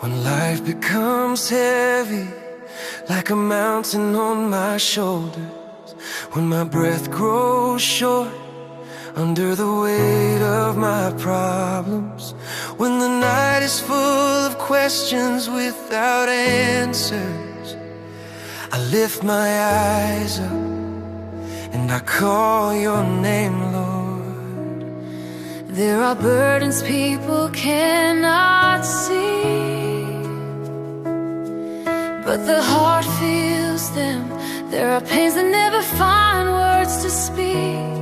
When life becomes heavy, like a mountain on my shoulders, when my breath grows short under the weight of my problems, when the night is full of questions without answers, I lift my eyes up and I call your name, Lord. There are burdens people cannot see, but the heart feels them. There are pains that never find words to speak.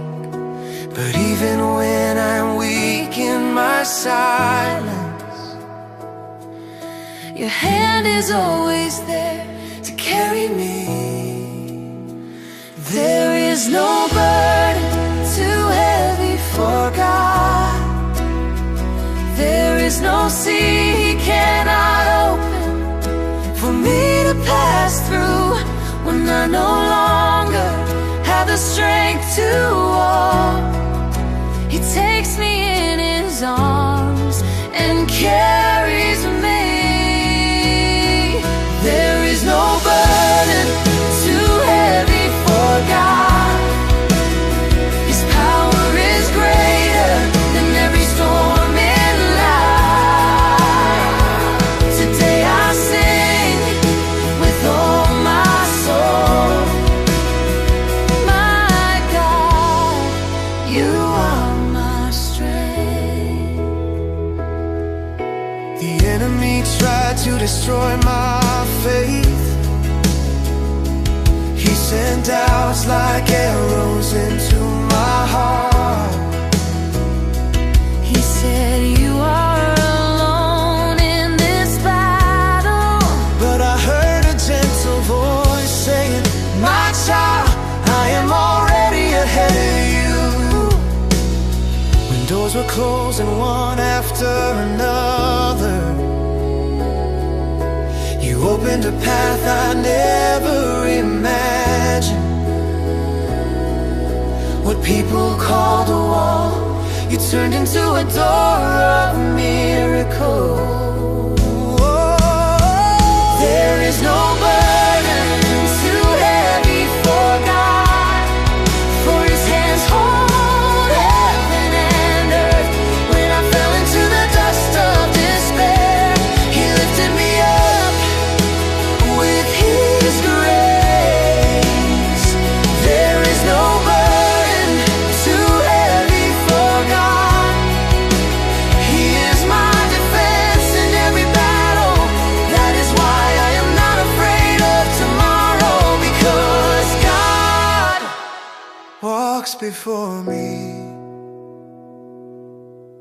But even when I'm weak in my silence, your hand is always there to carry me. There is no burden too heavy for God. There is no sea He cannot open for me to pass through. When I no longer have the strength to walk, He takes me in His arms and carries me. There is no burden too heavy for God. His power is greater than every storm in life. Today I sing with all my soul. My God, You are my strength. the enemy tried to destroy my faith. He sent doubts like arrows into my heart. He said, You are alone in this battle. But I heard a gentle voice saying, my child, I am already ahead of you. When doors were closing one after another, You opened a path I never imagined. What people called a wall, You turned into a door of miracles. There is no burden too heavy for God, for His hands hold heaven and earth. When I fell into the dust of despair, He lifted me up with His grace. There is no burden too heavy for God. He is my defense in every battle. That is why I am not afraid of tomorrow, because God walks before me.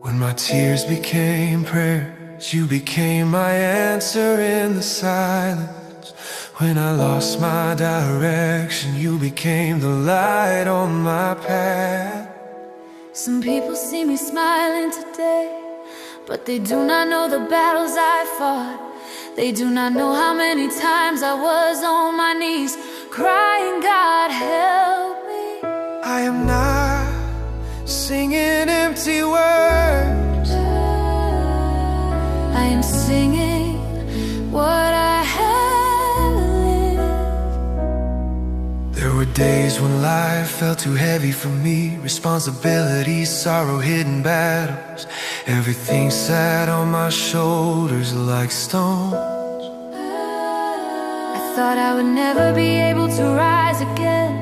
When my tears became prayers, You became my answer in the silence. When I lost my direction, You became the light on my path. Some people see me smiling today, but they do not know the battles I fought. They do not know how many times I was on my knees crying, God help me. I am not singing empty words. I am singing what I have lived. There were days when life felt too heavy for me. Responsibilities, sorrow, hidden battles. Everything sat on my shoulders like stones. I thought I would never be able to rise again,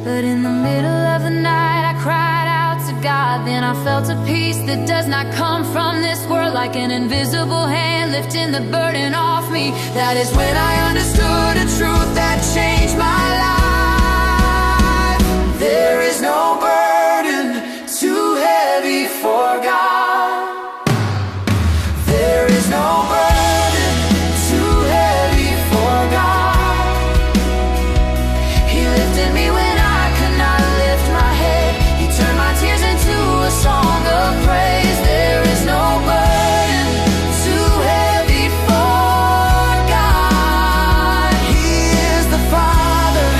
but in the middle of the night I cried out to God. Then I felt a peace that does not come from this world, like an invisible hand lifting the burden off me. That is when I understood a truth that changed my life. There is no burden too heavy for God. There is no burden too heavy for God. He lifted me when I could not lift my head. He turned my tears into a song of praise. There is no burden too heavy for God. He is the Father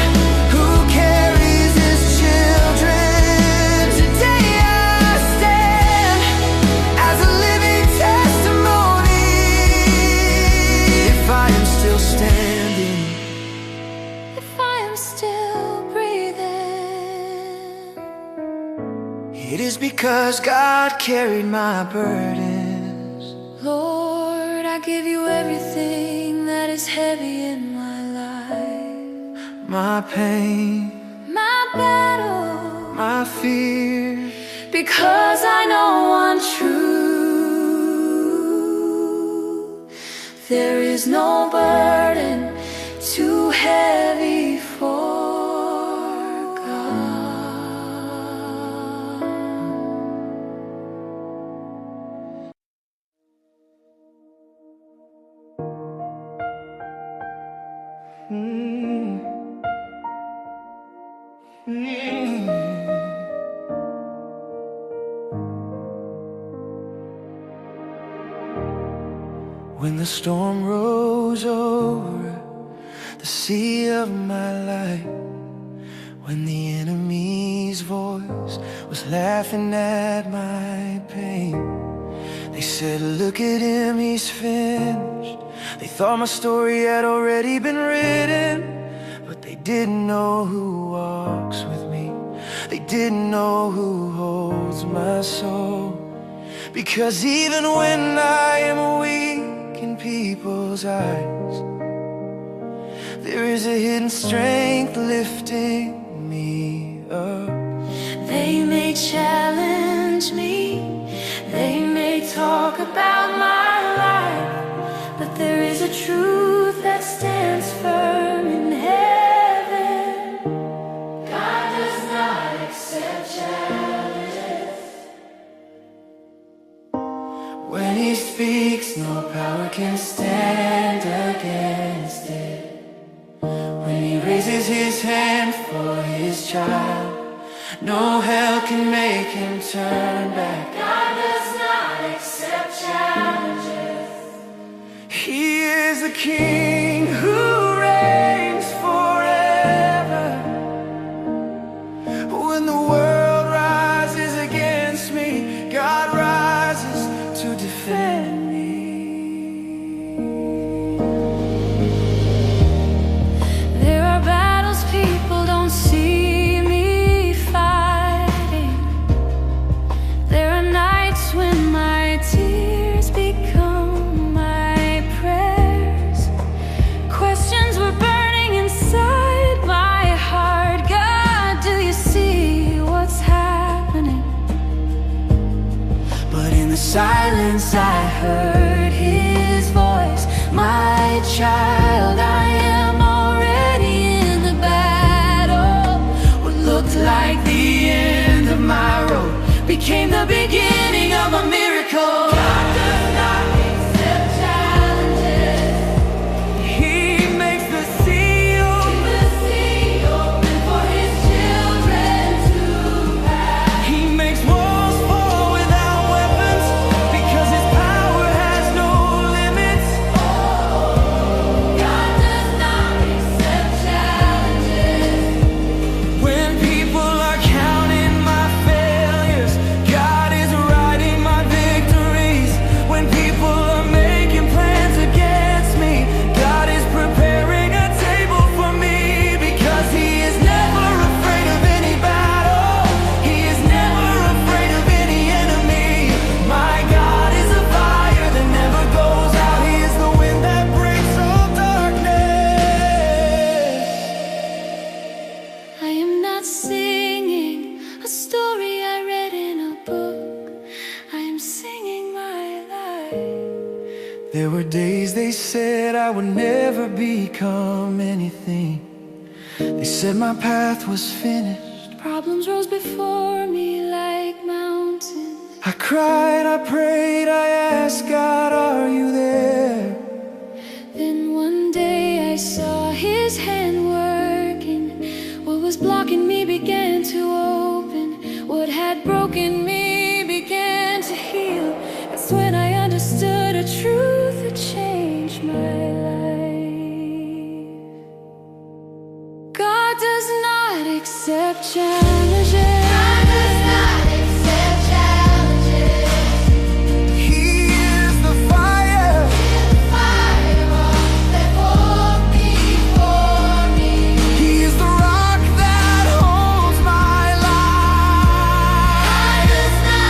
who carries His children. because God carried my burdens. Lord, I give you everything that is heavy in my life. My pain, my battle, my fear, because I know one truth: there is no burden too heavy for God. When the storm rose over the sea of my life, when the enemy's voice was laughing at my pain, they said, look at him, he's finished. They thought my story had already been written, but they didn't know who walks with me. They didn't know who holds my soul. Because even when I am weak in people's eyes, there is a hidden strength lifting me up. They may challenge me, they may talk about my life, but there is a truth that stands firm in heaven. God does not accept challenges. When he speaks, no power can stand against it. When he raises his hand for his child, no hell can make him turn back. God does not accept challenges. He is the King who reigns forever. When the world rises against me, God rises to defend me. There are battles people don't see me fighting. There are nights when my tears become my prayers. Questions were burning inside my heart. God, do you see what's happening? But in the silence I heard his voice. My child, I am already in the battle. What looked like the end of my road became the beginning of a miracle. God does not accept challenges. He makes the sea open for his children to pass. He makes walls fall without weapons, because his power has no limits. God does not accept challenges. When people are counting my failures, God is writing my victories. When people are making plans against me, God is preparing a table for me. Because he is never afraid of any battle, he is never afraid of any enemy. My God is a fire that never goes out. He is the wind that breaks all darkness. I am not singing a story I read in a book. I am singing my life. There were days they said I would never become anything. They said my path was finished. Problems rose before me like mountains. I cried, I prayed, I asked God, are you there? Then one day I saw his hand working. What was blocking me began to open. What had broken me began to heal. That's when I understood a truth that changed my life. God does not accept challenges. God does not accept challenges. He is the fire. He is the rock that holds my life. God does not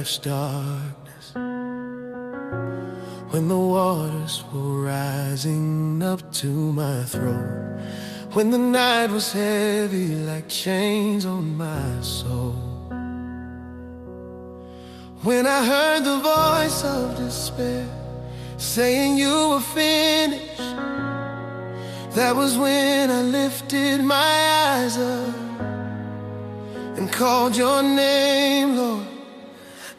deepest darkness, when the waters were rising up to my throat, when the night was heavy like chains on my soul, when I heard the voice of despair saying you were finished, that was when I lifted my eyes up and called your name, Lord.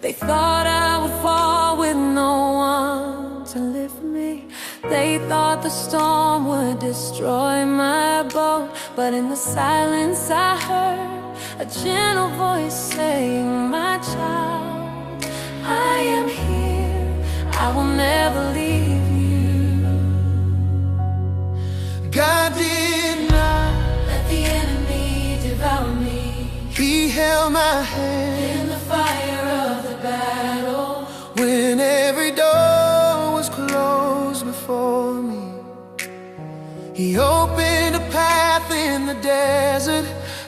They thought I would fall with no one to lift me. They thought the storm would destroy my boat, but in the silence I heard a gentle voice saying, my child, I am here, I will never leave you. God did not let the enemy devour me. He held my hand In the fire of the battle, when every door was closed before me. He opened a path in the desert.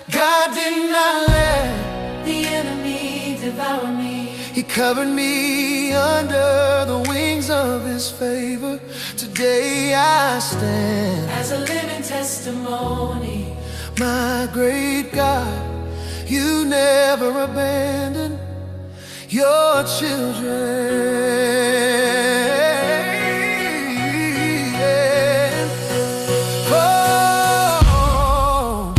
God did not let the enemy devour me. He covered me under the wings of His favor. Today I stand As a living testimony, my great God, you never abandon your children. Oh,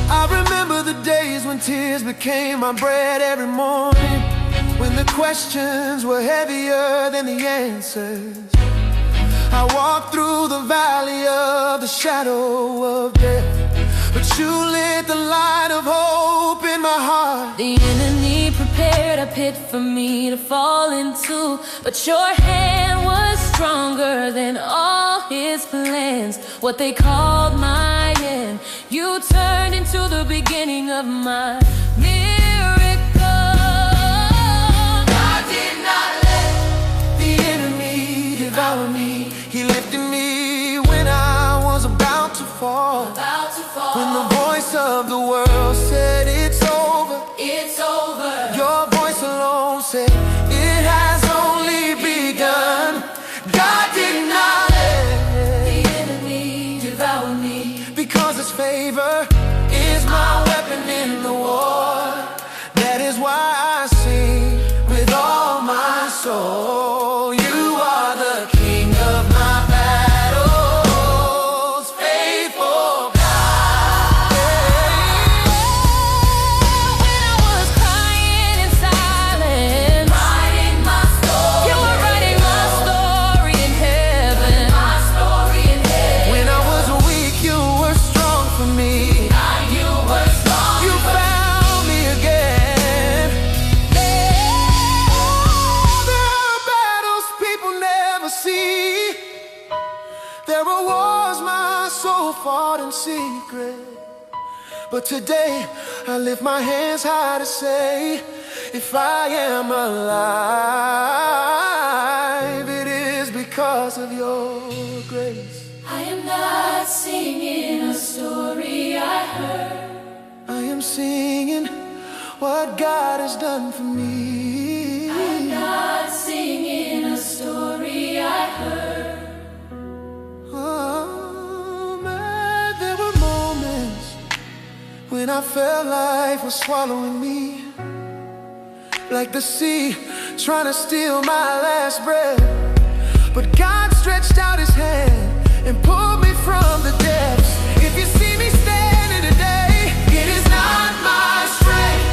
I remember the days when tears became my bread every morning, when the questions were heavier than the answers. I walked through the valley of the shadow of death, but you lit the light of hope in my heart. the enemy prepared a pit for me to fall into, but your hand was stronger than all his plans. What they called my end, you turned into the beginning of my miracle. God did not let the enemy devour me. He lifted me when I was about to fall. About to fall. When the voice of the world said it's over, It's over. your voice alone said it has only begun. God did not let The enemy devour me. because His favor is my weapon in the war. That is why I sing with all my soul. You are the King of my battles, faithful God. When I was crying in silence, writing my story, you were writing my story in heaven. My story in heaven. When I was weak, you were strong for me. You were strong. You found me again. There are battles people never see. There are wars my soul fought in secret. But today I lift my hands high to say, if I am alive, it is because of your grace. I am not singing a story I heard. I am singing what God has done for me. I'm not singing a story I heard. Oh, man, there were moments when I felt life was swallowing me, like the sea trying to steal my last breath. But God stretched out His hand and pulled me from the depths. If you see me standing today, it is not my strength.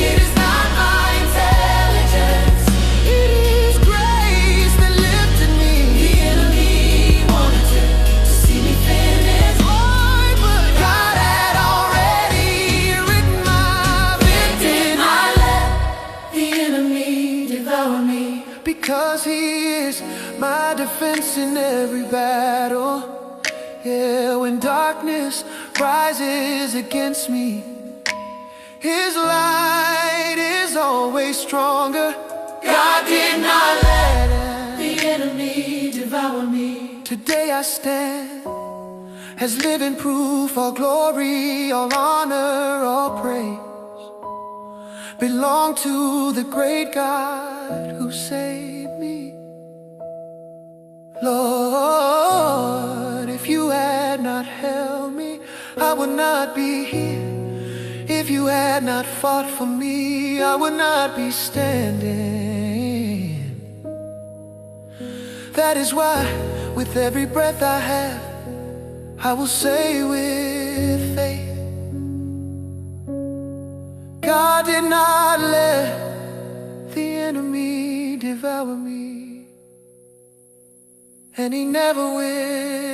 It is not my intelligence. It is grace that lifted me. The enemy wanted to see me finish. But God had already written my victory. I let the enemy devour me. Because He is my defense in every battle. Yeah, when darkness rises against me, His light is always stronger. God did not let The enemy devour me. Today I stand as living proof, all glory, all honor, all praise belong to the great God who saved me. Lord, if you had not held me, I would not be here. If you had not fought for me, I would not be standing. That is why, with every breath I have, I will say with faith, God did not let the enemy devour me, and He never will.